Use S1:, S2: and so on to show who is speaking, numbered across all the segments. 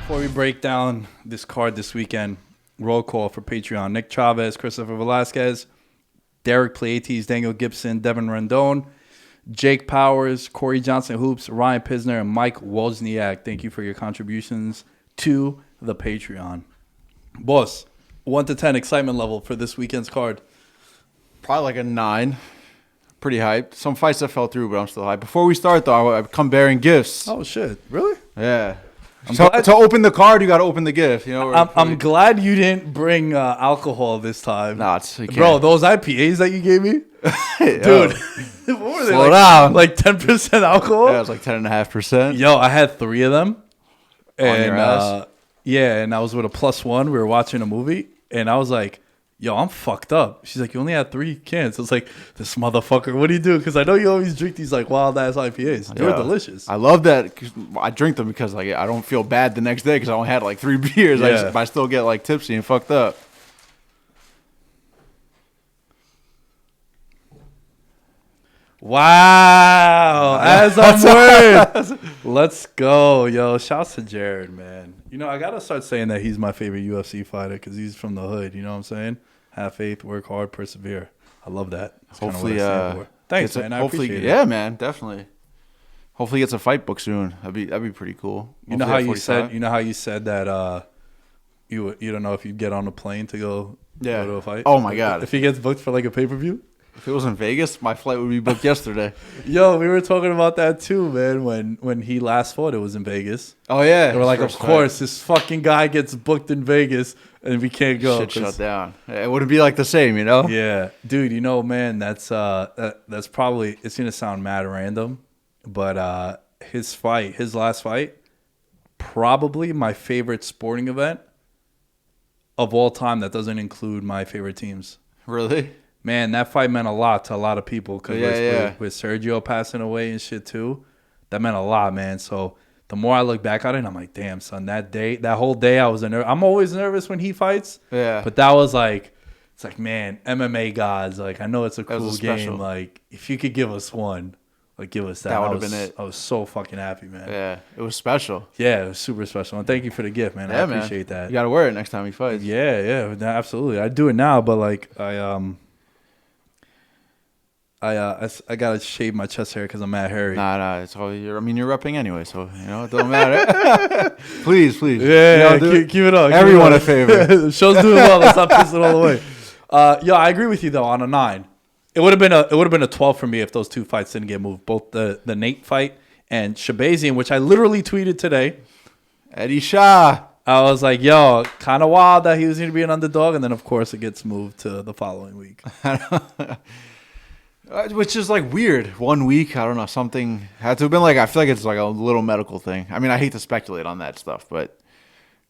S1: Before we break down this card this weekend, roll call for Patreon. Nick Chavez, Christopher Velasquez, Derek Pleiades, Daniel Gibson, Devin Rendon, Jake Powers, Corey Johnson Hoops, Ryan Pisner, and Mike Wozniak. Thank you for your contributions to the Patreon. Boss, 1 to 10 excitement level for this weekend's card.
S2: Probably like a 9. Pretty hyped. Some fights that fell through, but I'm still hyped. Before we start, though, I've come bearing gifts.
S1: Oh, shit. Really?
S2: Yeah. To open the card, you got to open the gift. You know.
S1: I'm glad you didn't bring alcohol this time.
S2: Nah,
S1: bro, those IPAs that you gave me, dude. What were they?
S2: Slow down.
S1: Like 10% alcohol?
S2: Yeah, it was like 10.5%.
S1: Yo, I had 3 of them.
S2: On your ass?
S1: Yeah, and I was with a +1. We were watching a movie, and I was like, yo, I'm fucked up. She's like, you only had 3 cans. I was like, this motherfucker, what do you do? Because I know you always drink these like wild-ass IPAs. They're delicious.
S2: I love that. I drink them because like I don't feel bad the next day because I only had like 3 beers.
S1: Yeah.
S2: I still get like tipsy and fucked up.
S1: Wow. As I'm worried. Let's go, yo. Shouts to Jared, man. You know, I got to start saying that he's my favorite UFC fighter because he's from the hood. You know what I'm saying? Have faith, work hard, persevere. I love that. That's
S2: Hopefully,
S1: what I stand for. Thanks, man. I appreciate it.
S2: Yeah, man, definitely. Hopefully, he gets a fight book soon. That'd be pretty cool.
S1: You know how you said that you don't know if you'd get on a plane to go to a fight?
S2: Oh my god.
S1: If he gets booked for like a pay-per-view?
S2: If it was in Vegas, my flight would be booked yesterday.
S1: Yo, we were talking about that too, man. When he last fought, it was in Vegas.
S2: Oh yeah.
S1: And we're like, of course, this fucking guy gets booked in Vegas and we can't go.
S2: Shit shut down. It wouldn't be like the same, you know?
S1: Yeah. Dude, you know, man, that's probably, it's gonna sound mad random, but his last fight, probably my favorite sporting event of all time that doesn't include my favorite teams.
S2: Really?
S1: Man, that fight meant a lot to a lot of people because
S2: yeah.
S1: with Sergio passing away and shit too, that meant a lot, man. So the more I look back at it, I'm like, damn, son, that whole day I was I'm always nervous when he fights.
S2: Yeah.
S1: But that was like, it's like, man, MMA gods. Like, I know it's a cool game. Like, if you could give us one, like, give us that.
S2: That would have been it.
S1: I was so fucking happy, man.
S2: Yeah, it was special.
S1: Yeah, it was super special. And thank you for the gift, man.
S2: Yeah,
S1: I appreciate that.
S2: You got to wear it next time he fights.
S1: Yeah, absolutely. I do it now, but like, I gotta shave my chest hair because I'm mad hairy.
S2: Nah, it's all you're repping anyway, so you know it don't matter. please.
S1: Yeah, keep it up.
S2: Everyone a favor.
S1: The show's doing well. Let's not piss it all away. Yo, I agree with you though on a 9. It would have been a 12 for me if those 2 fights didn't get moved. Both the Nate fight and Shabazian, which I literally tweeted today.
S2: Eddie Shah.
S1: I was like, yo, kind of wild that he was going to be an underdog, and then of course it gets moved to the following week.
S2: Which is like weird. 1 week, I don't know. Something had to have been like. I feel like it's like a little medical thing. I mean, I hate to speculate on that stuff, but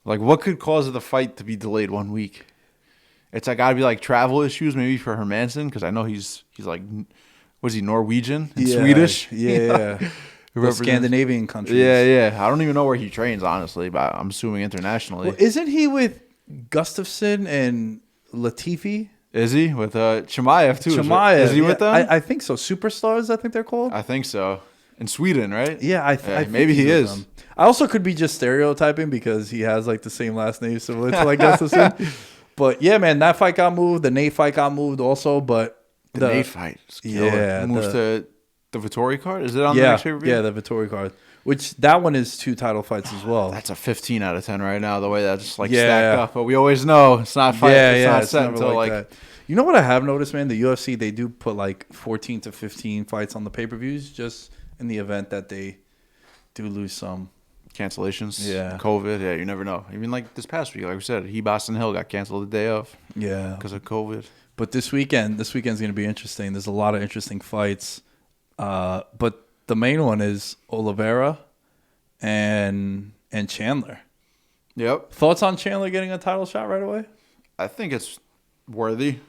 S2: like, what could cause the fight to be delayed 1 week? It's like gotta be like travel issues, maybe for Hermanson, because I know he's like, was he Norwegian and Swedish?
S1: Yeah. The Scandinavian countries.
S2: Yeah. I don't even know where he trains, honestly, but I'm assuming internationally.
S1: Well, isn't he with Gustafsson and Latifi?
S2: Is he with Chimaev too?
S1: Chimaev,
S2: is he with them?
S1: I think so. Superstars, I think they're called.
S2: I think so. In Sweden, right?
S1: Yeah, I think
S2: maybe he is.
S1: Them. I also could be just stereotyping because he has like the same last name similar to like Gustafsson. But yeah, man, that fight got moved. The Nate fight got moved also, but
S2: the Nate fight, moves to the Vittori card. Is it on the next pay-per-view?
S1: Yeah, the Vittori card. Which that one is 2 title fights as well.
S2: That's a 15 out of 10 right now. The way that's just like stacked up, but we always know it's not fight. It's not set until like
S1: that. You know what I have noticed, man? The UFC, they do put like 14 to 15 fights on the pay-per-views just in the event that they do lose some.
S2: Cancellations.
S1: Yeah.
S2: COVID. Yeah, you never know. Even like this past week, like we said, Boston Hill got canceled the day of.
S1: Yeah.
S2: Because of COVID.
S1: But this weekend's going to be interesting. There's a lot of interesting fights. But the main one is Oliveira and Chandler.
S2: Yep.
S1: Thoughts on Chandler getting a title shot right away?
S2: I think it's worthy.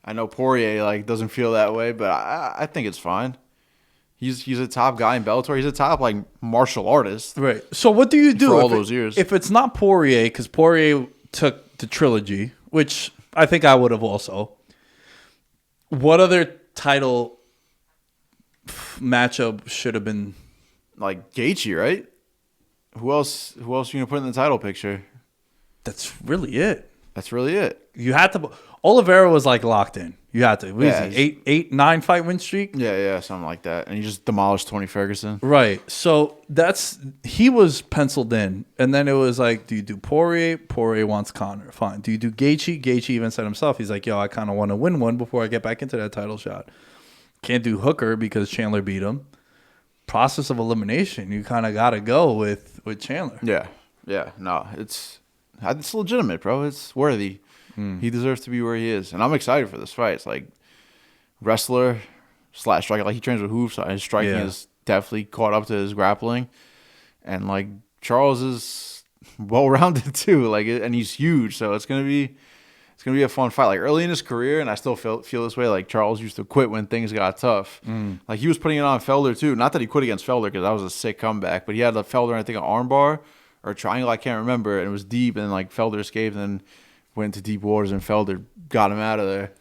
S2: I know Poirier like doesn't feel that way, but I think it's fine. He's a top guy in Bellator. He's a top like martial artist.
S1: Right. So what do you do
S2: for all those years?
S1: If it's not Poirier, because Poirier took the trilogy, which I think I would have also. What other title matchup should have been?
S2: Like Gaethje, right? Who else? Who else are you gonna put in the title picture?
S1: That's really it.
S2: That's really it.
S1: You had to. Oliveira was like locked in. You had to. What is
S2: Yeah,
S1: he? 9 fight win streak.
S2: Yeah, something like that. And he just demolished Tony Ferguson.
S1: Right. So he was penciled in, and then it was like, do you do Poirier? Poirier wants Conor. Fine. Do you do Gaethje? Gaethje even said himself, he's like, yo, I kind of want to win one before I get back into that title shot. Can't do Hooker because Chandler beat him. Process of elimination. You kind of got to go with Chandler.
S2: Yeah. No, it's legitimate, bro. It's worthy. He deserves to be where he is, and I'm excited for this fight. It's like wrestler / striker. Like he trains with hoops. So his striking is definitely caught up to his grappling, and like Charles is well rounded too. Like, and he's huge, so it's gonna be a fun fight. Like early in his career, and I still feel this way. Like Charles used to quit when things got tough. Like he was putting it on Felder too. Not that he quit against Felder because that was a sick comeback, but he had a Felder, I think, an armbar or a triangle. I can't remember, and it was deep, and like Felder escaped and went to deep waters, and Felder got him out of there.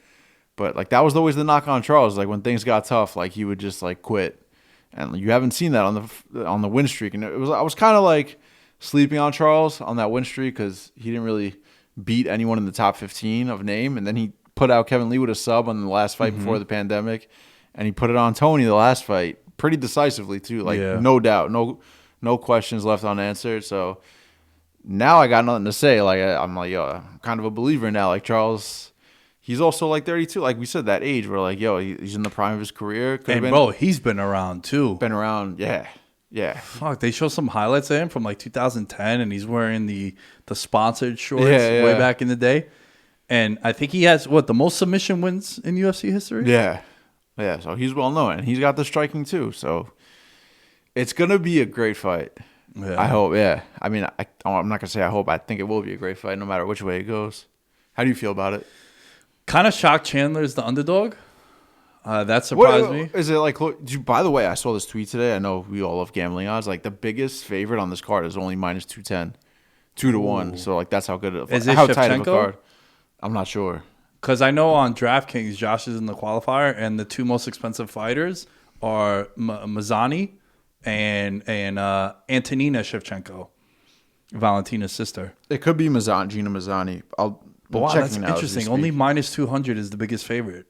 S2: But like that was always the knock on Charles. Like when things got tough, like he would just like quit, and you haven't seen that on the win streak. And I was kind of like sleeping on Charles on that win streak because he didn't really beat anyone in the top 15 of name, and then he put out Kevin Lee with a sub on the last fight before the pandemic, and he put it on Tony the last fight pretty decisively too. Like no doubt, no questions left unanswered. So now I got nothing to say. Like I'm like, yo, I'm kind of a believer now. Like Charles, he's also like 32. Like we said, that age where like, yo, he's in the prime of his career.
S1: And bro, he's been around too.
S2: Been around, yeah.
S1: Fuck, they show some highlights of him from like 2010, and he's wearing the sponsored shorts way back in the day. And I think he has the most submission wins in UFC history.
S2: Yeah. So he's well known, and he's got the striking too. So it's gonna be a great fight. Yeah. I hope. Yeah. I mean, I'm not gonna say I hope. I think it will be a great fight, no matter which way it goes. How do you feel about it?
S1: Kind of shocked Chandler's the underdog. That surprised me.
S2: Is it like? By the way, I saw this tweet today. I know we all love gambling odds. Like the biggest favorite on this card is only minus 210, 2-1. So like that's how good it is. How tight of a card? I'm not sure.
S1: Because I know on DraftKings, Josh is in the qualifier, and the two most expensive fighters are Mazzani and Antonina Shevchenko, Valentina's sister.
S2: It could be Gina Mazzani.
S1: Wow, that's interesting. Only minus 200 is the biggest favorite.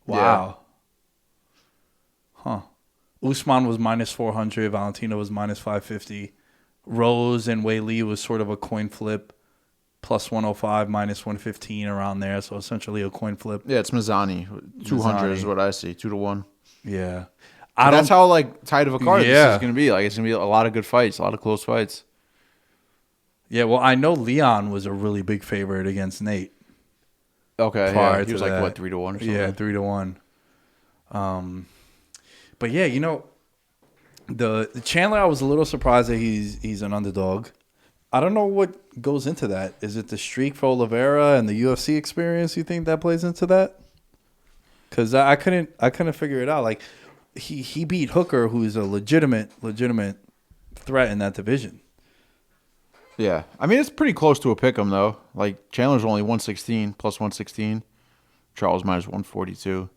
S1: Wow. Yeah. Huh. Usman was minus 400. Valentina was minus 550. Rose and Wei Li was sort of a coin flip. Plus 105, minus 115, around there. So essentially a coin flip.
S2: Yeah, it's Mazzani. 200 is what I see. 2-1.
S1: Yeah.
S2: That's how like tight of a card this is going to be. Like it's going to be a lot of good fights, a lot of close fights.
S1: Yeah, well, I know Leon was a really big favorite against Nate.
S2: Okay, yeah. He was like, what, 3-1 or something?
S1: Yeah, 3-1. But yeah, you know, the Chandler, I was a little surprised that he's an underdog. I don't know what goes into that. Is it the streak for Oliveira and the UFC experience? You think that plays into that? Because I couldn't figure it out. Like he beat Hooker, who's a legitimate threat in that division.
S2: Yeah, I mean it's pretty close to a pick'em though. Like Chandler's only 116 plus 116, Charles minus 142.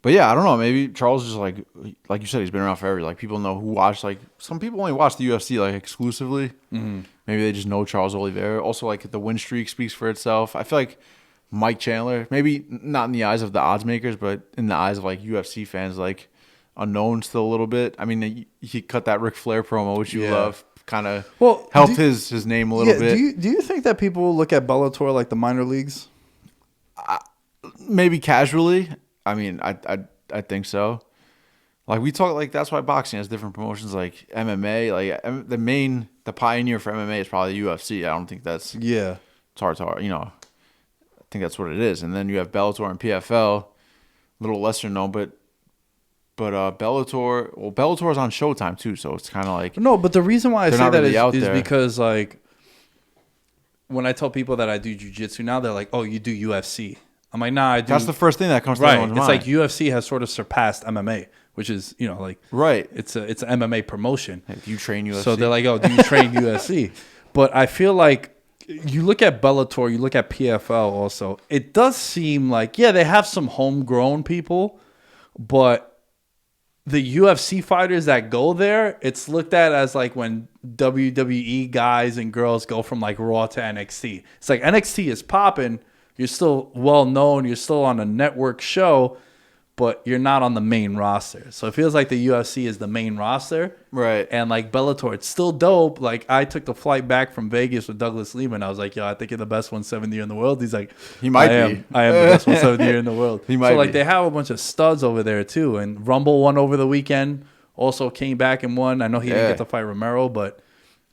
S2: But yeah, I don't know. Maybe Charles is like you said, he's been around forever. Like people know who watch. Like some people only watch the UFC like exclusively. Mm-hmm. Maybe they just know Charles Oliveira. Also, like the win streak speaks for itself. I feel like Mike Chandler, maybe not in the eyes of the odds makers, but in the eyes of like UFC fans, like unknown still a little bit. I mean, he cut that Ric Flair promo, which you love. Kind of helped his name a little bit.
S1: Do you think that people look at Bellator like the minor leagues?
S2: Maybe casually. I mean, I think so. Like we talk, like that's why boxing has different promotions. Like MMA, like the pioneer for MMA is probably UFC. I don't think that's Tartar. You know, I think that's what it is. And then you have Bellator and PFL, a little lesser known, but Bellator, Bellator is on Showtime too, so it's kind of like
S1: no. But the reason why I say that is because like when I tell people that I do jiu-jitsu now, they're like, "Oh, you do UFC." I'm like, "Nah, I do."
S2: That's the first thing that comes to everyone's mind.
S1: It's like UFC has sort of surpassed MMA, which is like It's an MMA promotion.
S2: Hey, do you train UFC?
S1: So they're like, "Oh, do you train UFC?" But I feel like you look at Bellator, you look at PFL also. It does seem like they have some homegrown people, but the UFC fighters that go there, it's looked at as like when WWE guys and girls go from like Raw to NXT. It's like NXT is popping. You're still well known. You're still on a network show, but you're not on the main roster. So it feels like the UFC is the main roster.
S2: Right.
S1: And like Bellator, it's still dope. Like I took the flight back from Vegas with Douglas Lehman. I was like, yo, I think you're the best 170 in the world. He's like,
S2: He might be.
S1: I am the best 170 in the world.
S2: He might
S1: so like
S2: be.
S1: they have a bunch of studs over there too. And Rumble won over the weekend. Also came back and won. I know he didn't get to fight Romero, but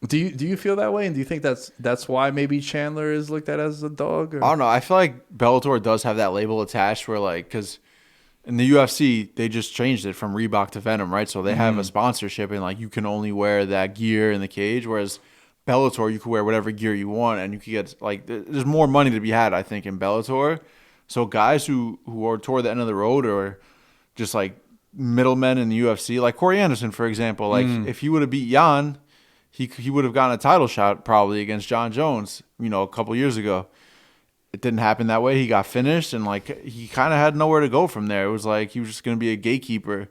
S1: do you feel that way? And do you think that's why maybe Chandler is looked at as a dog? Or?
S2: I don't know. I feel like Bellator does have that label attached where like, because in the UFC, they just changed it from Reebok to Venom, right? So they have a sponsorship and like you can only wear that gear in the cage, whereas Bellator, you can wear whatever gear you want and you can get like, there's more money to be had, I think, in Bellator. So guys who are toward the end of the road or just like middlemen in the UFC, like Corey Anderson, for example, like if he would have beat Jan, he would have gotten a title shot probably against John Jones, a couple years ago. It didn't happen that way. He got finished, and like he kind of had nowhere to go from there. It was like he was just going to be a gatekeeper.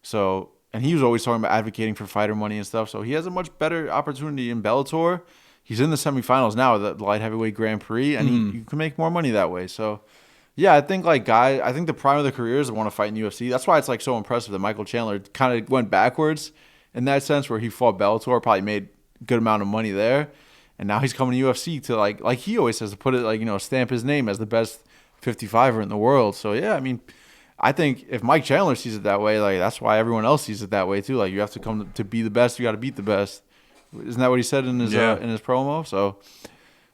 S2: So, and he was always talking about advocating for fighter money and stuff. So he has a much better opportunity in Bellator. He's in the semifinals now of the light heavyweight Grand Prix, and you can make more money that way. So, yeah, I think I think the prime of their careers want to fight in the UFC. That's why it's like so impressive that Michael Chandler kind of went backwards in that sense, where he fought Bellator, probably made a good amount of money there. And now he's coming to UFC to like he always says, to put it like, stamp his name as the best 55er in the world. So yeah, I mean, I think if Mike Chandler sees it that way, like that's why everyone else sees it that way too. Like you have to come to be the best, you got to beat the best. Isn't that what he said in his promo? So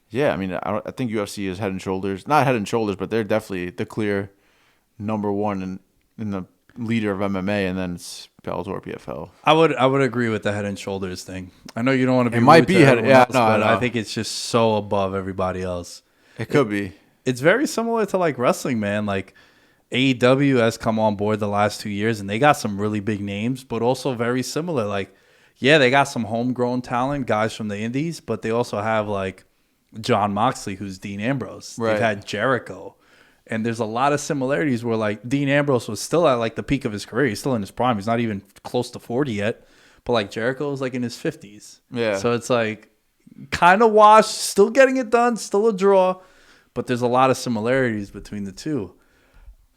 S2: yeah, I mean, I think UFC is head and shoulders, not head and shoulders, but they're definitely the clear number one in the leader of MMA, and then it's Bellator, PFL.
S1: I would agree with the head and shoulders thing. I know you don't want to be.
S2: It might be head. Yeah,
S1: else, but I think it's just so above everybody else.
S2: It could be.
S1: It's very similar to like wrestling, man. Like AEW has come on board the last 2 years, and they got some really big names, but also very similar. Like, yeah, they got some homegrown talent, guys from the indies, but they also have like John Moxley, who's Dean Ambrose.
S2: Right.
S1: They've had Jericho. And there's a lot of similarities where, like, Dean Ambrose was still at, like, the peak of his career. He's still in his prime. He's not even close to 40 yet. But, like, Jericho is, like, in his 50s.
S2: Yeah.
S1: So it's, like, kind of washed, still getting it done, still a draw. But there's a lot of similarities between the two.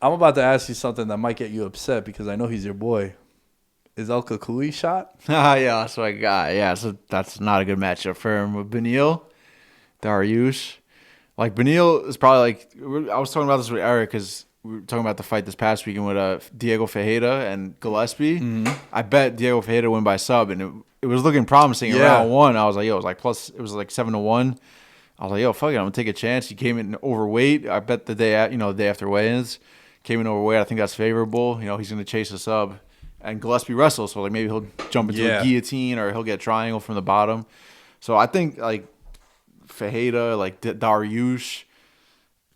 S1: I'm about to ask you something that might get you upset because I know he's your boy. Is El Kakui shot?
S2: Yeah, that's my guy. Yeah, so that's not a good matchup for him with Beneil, Dariush. Like, Beneil is probably like, I was talking about this with Eric because we were talking about the fight this past weekend with Diego Ferreira and Gillespie. Mm-hmm. I bet Diego Ferreira win by sub, and it was looking promising in round one. I was like, yo, it was like 7-1. I was like, yo, fuck it, I'm going to take a chance. He came in overweight. I bet the day after weigh-ins, came in overweight. I think that's favorable. He's going to chase a sub. And Gillespie wrestles, so like maybe he'll jump into a guillotine or he'll get triangle from the bottom. So I think like Fajeda, like Dariush,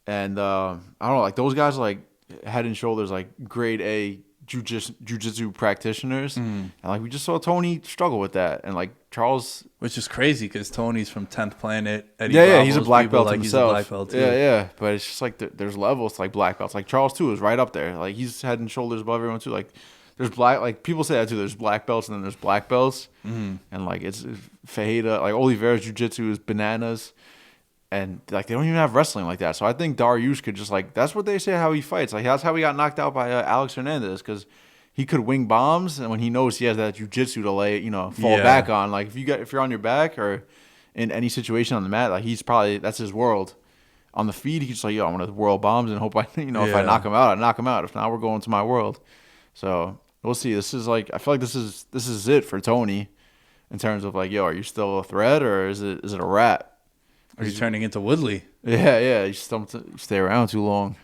S2: and I don't know, like those guys are like head and shoulders like grade A jiu-jitsu practitioners. And like we just saw Tony struggle with that, and like Charles,
S1: which is crazy because Tony's from 10th Planet.
S2: Eddie he's a black belt himself.
S1: He's a black belt too.
S2: Yeah, but it's just like there's levels to like black belts. Like Charles too is right up there. Like he's head and shoulders above everyone too. Like there's like people say that too. There's black belts and then there's black belts, and like it's Fajeda, like Oliveira's jiu-jitsu is bananas. And like they don't even have wrestling like that. So I think Dariush could just like, that's what they say how he fights. Like that's how he got knocked out by Alex Hernandez, because he could wing bombs, and when he knows he has that jiu-jitsu to lay, fall back on. Like if you're on your back or in any situation on the mat, like that's his world. On the feet, he's just like, yo, I'm gonna whirl bombs and hope if I knock him out, I knock him out. If not, we're going to my world. So we'll see. This is like, I feel like this is it for Tony in terms of like, yo, are you still a threat or is it a wrap?
S1: Or he's turning into Woodley.
S2: Yeah. You stay around too long.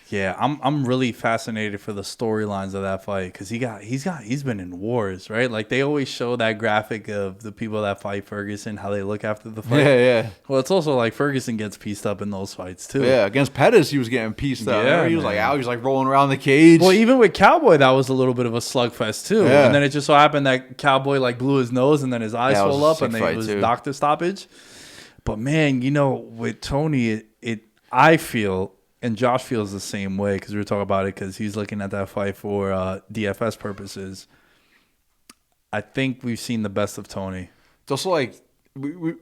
S1: Yeah, I'm really fascinated for the storylines of that fight because he's been in wars, right? Like they always show that graphic of the people that fight Ferguson, how they look after the fight.
S2: Yeah.
S1: Well, it's also like Ferguson gets pieced up in those fights too.
S2: Yeah, against Pettis, he was getting pieced up. Yeah, he was like out. He was like rolling around the cage.
S1: Well, even with Cowboy, that was a little bit of a slugfest too. Yeah. And then it just so happened that Cowboy like blew his nose and then his eyes swelled up and it was doctor stoppage. But man, with Tony, I feel and Josh feels the same way because we were talking about it because he's looking at that fight for DFS purposes. I think we've seen the best of Tony.
S2: It's also like, we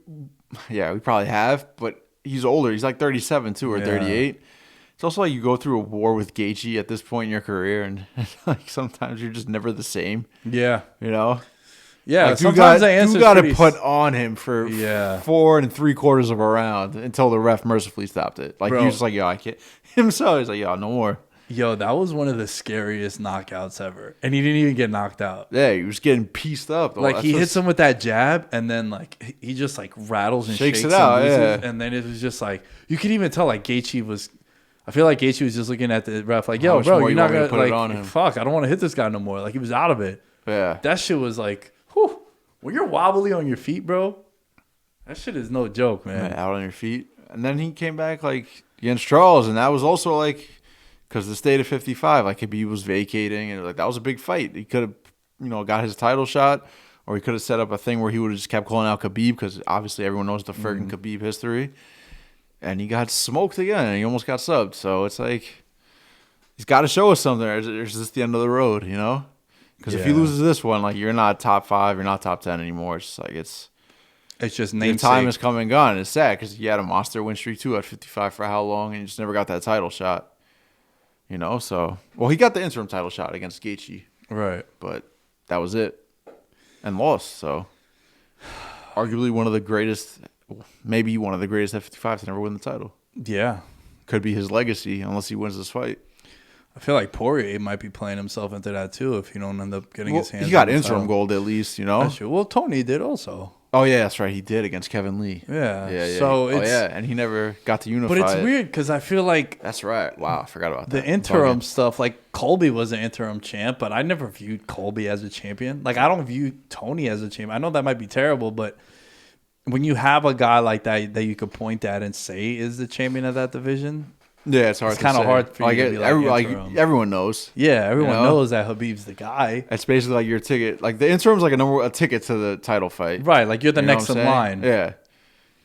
S2: probably have, but he's older. He's like 37 too, or 38. It's also like you go through a war with Gaethje at this point in your career, and like sometimes you're just never the same.
S1: Yeah.
S2: You know?
S1: Yeah,
S2: like
S1: sometimes the answer
S2: you got to put on him for 4 3/4 of a round until the ref mercifully stopped it. Like, he was just like, yo, I can't. Himself, he's like, yo, no more.
S1: Yo, that was one of the scariest knockouts ever. And he didn't even get knocked out.
S2: Yeah, he was getting pieced up.
S1: Like, he hits him with that jab, and then, like, he just, like, rattles and shakes
S2: it out,
S1: and loses. And then it was just, like, you could even tell, like, Gaethje was... I feel like Gaethje was just looking at the ref like, yo, bro, you're not going to, like, fuck, I don't want to hit this guy no more. Like, he was out of it.
S2: Yeah.
S1: That shit was, like, whew. When you're wobbly on your feet, bro, that shit is no joke, man.
S2: Out on your feet. And then he came back, like, against Charles, and that was also, like... Because the state of 55, like, Khabib was vacating, and like that was a big fight. He could have, got his title shot, or he could have set up a thing where he would have just kept calling out Khabib, because obviously everyone knows the Ferguson Khabib history. And he got smoked again, and he almost got subbed. So it's like, he's got to show us something. Or is this the end of the road, Because if he loses this one, like, you're not top 5, you're not top 10 anymore. It's just like, it's
S1: just
S2: your
S1: namesake.
S2: time is come and gone. It's sad, because he had a monster win streak too at 55 for how long, and he just never got that title shot. So, well, he got the interim title shot against Gaethje.
S1: Right.
S2: But that was it. And lost. So, arguably one of the greatest, maybe one of the greatest at 55 to never win the title.
S1: Yeah.
S2: Could be his legacy unless he wins this fight.
S1: I feel like Poirier might be playing himself into that too if he don't end up getting his hands.
S2: He got interim gold at least,
S1: That's true. Well, Tony did also.
S2: Oh, yeah, that's right. He did against Kevin Lee.
S1: Yeah. So
S2: and he never got to unify.
S1: But it's weird because I feel like...
S2: That's right. Wow, I forgot about that.
S1: The interim stuff, like Colby was an interim champ, but I never viewed Colby as a champion. Like, I don't view Tony as a champion. I know that might be terrible, but when you have a guy like that you could point at and say is the champion of that division...
S2: Yeah, it's hard.
S1: It's kind of hard for you to be
S2: everyone knows.
S1: Yeah, everyone knows that Khabib's the guy.
S2: It's basically like your ticket. Like, the interim's like a ticket to the title fight.
S1: Right, like you're the next in line.
S2: Yeah.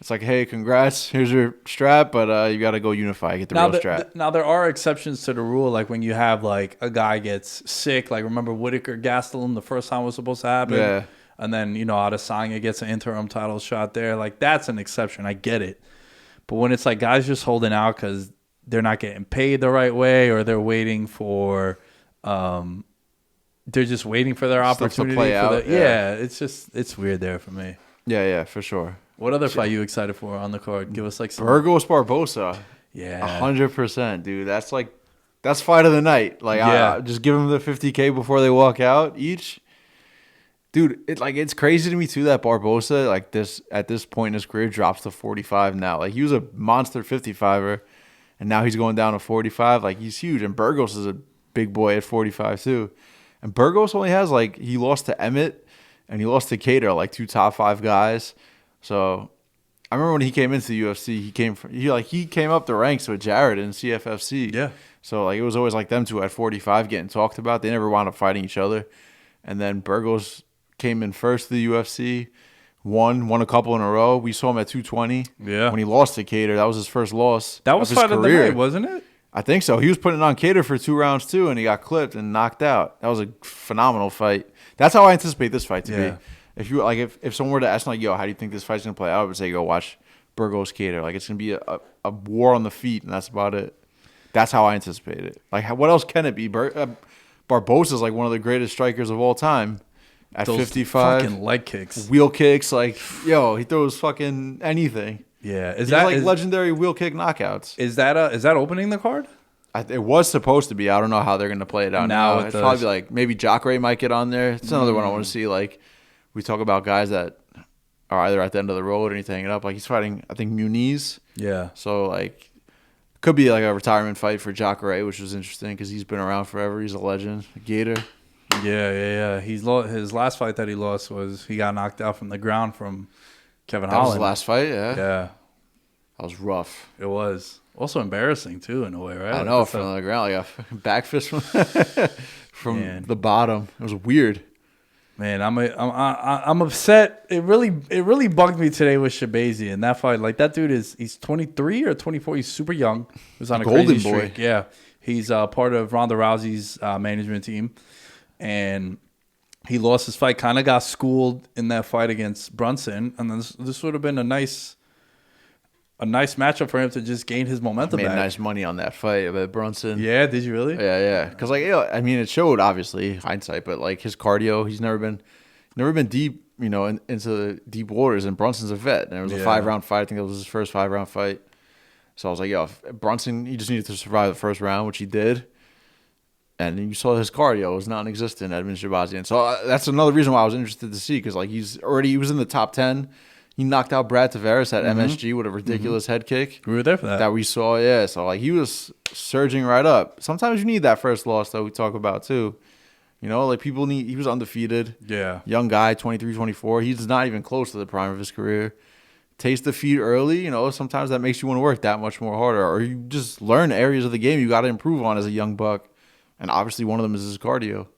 S2: It's like, hey, congrats. Here's your strap, but you got to go unify, get the real strap.
S1: Now, there are exceptions to the rule. Like, when you have, like, a guy gets sick. Like, remember Whitaker Gastelum the first time was supposed to happen?
S2: Yeah.
S1: And then, Adesanya gets an interim title shot there. Like, that's an exception. I get it. But when it's like guys just holding out because they're not getting paid the right way, or they're waiting for, they're just waiting for their opportunity
S2: to play out.
S1: It's weird there for me.
S2: Yeah, for sure.
S1: What other fight you excited for on the card? Give us like some.
S2: Burgos Barbosa.
S1: Yeah,
S2: 100%, dude. That's fight of the night. Like, just give them the $50K before they walk out each. Dude, it's crazy to me too that Barbosa, like, at this point in his career, drops to 45 now. Like, he was a monster 55er. And now he's going down to 45. Like, he's huge. And Burgos is a big boy at 45 too. And Burgos only has, like, he lost to Emmett and he lost to Cater, like, 2 top 5 guys. So I remember when he came into the UFC, he came up the ranks with Jared in CFFC.
S1: Yeah.
S2: So, like, it was always like them two at 45 getting talked about. They never wound up fighting each other. And then Burgos came in first to the UFC. Won a couple in a row. We saw him at 220.
S1: Yeah.
S2: When he lost to Cater, that was his first loss.
S1: That was fight of the night, wasn't it?
S2: I think so. He was putting it on Cater for 2 rounds too, and he got clipped and knocked out. That was a phenomenal fight. That's how I anticipate this fight to be. If you if someone were to ask me, like, yo, how do you think this fight's gonna play out? I would say go watch Burgos Cater. Like, it's gonna be a war on the feet, and that's about it. That's how I anticipate it. Like, what else can it be? Barbosa is like one of the greatest strikers of all time. At
S1: those
S2: 55,
S1: fucking leg kicks,
S2: wheel kicks, like, yo, he throws fucking anything.
S1: Yeah,
S2: He's like legendary wheel kick knockouts.
S1: Is that opening the card?
S2: It was supposed to be. I don't know how they're going to play it out now. It's probably like maybe Jacare might get on there. It's another one I want to see. Like, we talk about guys that are either at the end of the road or he's hanging up. Like, he's fighting, I think, Muniz.
S1: Yeah.
S2: So, like, could be like a retirement fight for Jacare, which was interesting because he's been around forever. He's a legend, a Gator.
S1: Yeah. His last fight that he lost was he got knocked out from the ground from Kevin Holland.
S2: That was the last fight, yeah?
S1: Yeah.
S2: That was rough.
S1: It was. Also embarrassing, too, in a way, right?
S2: I know, from the ground. Like a back fist from the bottom. It was weird.
S1: Man, I'm upset. It really bugged me today with Shabazy and that fight. Like that dude he's 23 or 24. He's super young. He was on a
S2: Golden
S1: crazy
S2: boy.
S1: streak. Yeah, he's part of Ronda Rousey's management team, and he lost his fight. Kind of got schooled in that fight against Brunson, and then this would have been a nice matchup for him to just gain his momentum
S2: Made
S1: back.
S2: nice money on that fight with Brunson.
S1: Yeah, did you really?
S2: Yeah. Because like, I mean, it showed obviously hindsight, but like his cardio, he's never been deep, into the deep waters. And Brunson's a vet, and it was a 5-round fight. I think it was his first 5-round fight. So I was like, if Brunson, he just needed to survive the first round, which he did. And you saw his cardio was non-existent, Edmund Shabazian. So that's another reason why I was interested to see, because like he was in the top 10. He knocked out Brad Tavares at MSG with a ridiculous head kick.
S1: We were there for that.
S2: That we saw, yeah. So, like, he was surging right up. Sometimes you need that first loss that we talk about, too. Like, he was undefeated.
S1: Yeah.
S2: Young guy, 23, 24. He's not even close to the prime of his career. Taste defeat early, sometimes that makes you want to work that much more harder. Or you just learn areas of the game you got to improve on as a young buck. And obviously one of them is his cardio.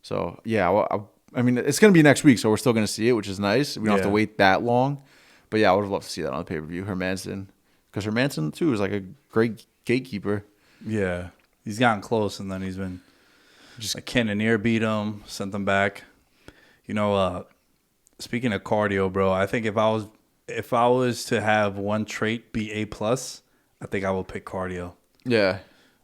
S2: So, yeah, I mean, it's going to be next week, so we're still going to see it, which is nice. We don't have to wait that long. But, yeah, I would love to see that on the pay-per-view, Hermanson. Because Hermanson, too, is like a great gatekeeper.
S1: Yeah. He's gotten close, and then he's been just a cannoneer beat him, sent him back. Speaking of cardio, bro, I think if I was to have one trait be A+, I think I would pick cardio.
S2: Yeah.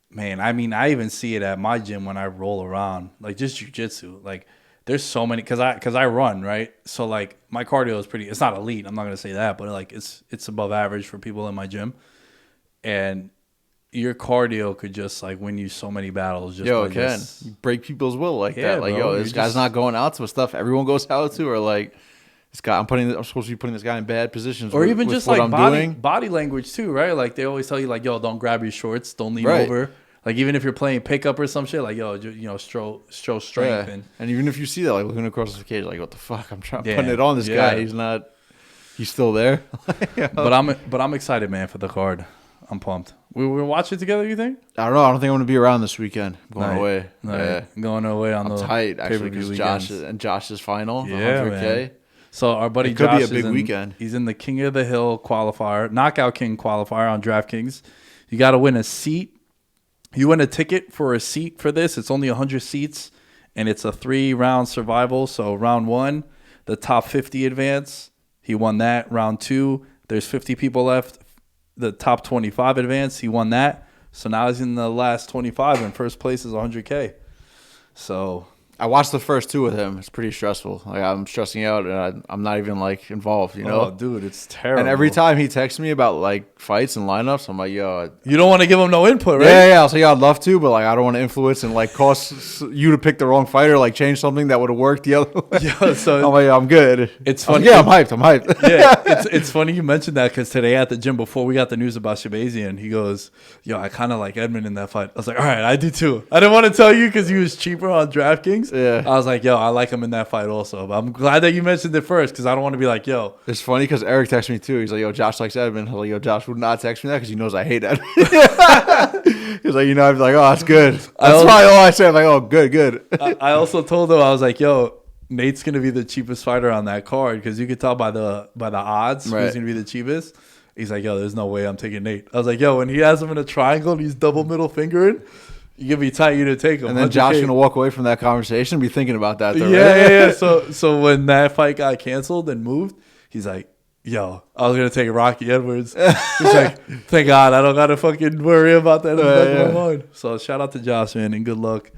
S1: Man, I mean, I even see it at my gym when I roll around. Like, just jiu-jitsu. Like, there's so many, because I run, right? So, like, my cardio is it's not elite. I'm not going to say that, but, like, it's above average for people in my gym. And your cardio could just, like, win you so many battles. Just
S2: it can. You break people's will like that. Like, bro, this guy's not going out to stuff everyone goes out to, or, like, this guy, I'm supposed to be putting this guy in bad positions.
S1: Or even just, like,
S2: doing.
S1: body language, too, right? Like, they always tell you, like, don't grab your shorts. Don't lean
S2: right.
S1: over. Like, even if you're playing pickup or some shit, like, show strength.
S2: Yeah. And even if you see that, like, looking across the cage, like, what the fuck? I'm putting it on this guy. He's still there.
S1: But I'm excited, man, for the card. I'm pumped. We will watch it together, you think?
S2: I don't know. I don't think I'm going to be around this weekend. I'm going away.
S1: Yeah. Going away on the
S2: tight, actually, because Josh's final,
S1: yeah, 100K. Man. So our buddy
S2: Josh
S1: could
S2: be a big weekend.
S1: He's in the King of the Hill qualifier, Knockout King qualifier on DraftKings. You got to win a seat. You win a ticket for a seat for this. It's only 100 seats, and it's a 3-round survival. So round 1, the top 50 advance. He won that. Round 2, there's 50 people left. The top 25 advance. He won that. So now he's in the last 25, and first place is 100K. So
S2: I watched the first 2 with him. It's pretty stressful. Like, I'm stressing out, and I'm not even like involved.
S1: Oh, dude, it's terrible.
S2: And every time he texts me about like fights and lineups, I'm like, yo,
S1: you don't want to give him no input, right?
S2: Yeah. I was like, I'd love to, but like, I don't want to influence and like cause you to pick the wrong fighter, like change something that would have worked the other way.
S1: Yeah, so
S2: I'm like, I'm good.
S1: It's funny.
S2: I'm hyped.
S1: Yeah, it's funny you mentioned that, because today at the gym, before we got the news about Shabazian, he goes, yo, I kind of like Edmund in that fight. I was like, all right, I do too. I didn't want to tell you because he was cheaper on DraftKings.
S2: Yeah.
S1: I was like, yo, I like him in that fight also. But I'm glad that you mentioned it first, because I don't want to be like, yo.
S2: It's funny because Eric texted me too. He's like, yo, Josh likes Edmund. I was like, yo, Josh would not text me that because he knows I hate Edmund. He's like, I'd be like, oh, that's good. That's probably all I said. I'm like, oh, good.
S1: I also told him, I was like, yo, Nate's going to be the cheapest fighter on that card, because you could tell by the odds who's going to be the cheapest. He's like, yo, there's no way I'm taking Nate. I was like, yo, when he has him in a triangle and he's double middle fingering, you can be tight you to take him.
S2: And then Josh going to walk away from that conversation and be thinking about that, though,
S1: yeah, right? Yeah. So when that fight got canceled and moved, he's like, yo, I was going to take Rocky Edwards. He's like, thank God I don't got to fucking worry about that in the back of my mind. So shout out to Josh, man, and good luck.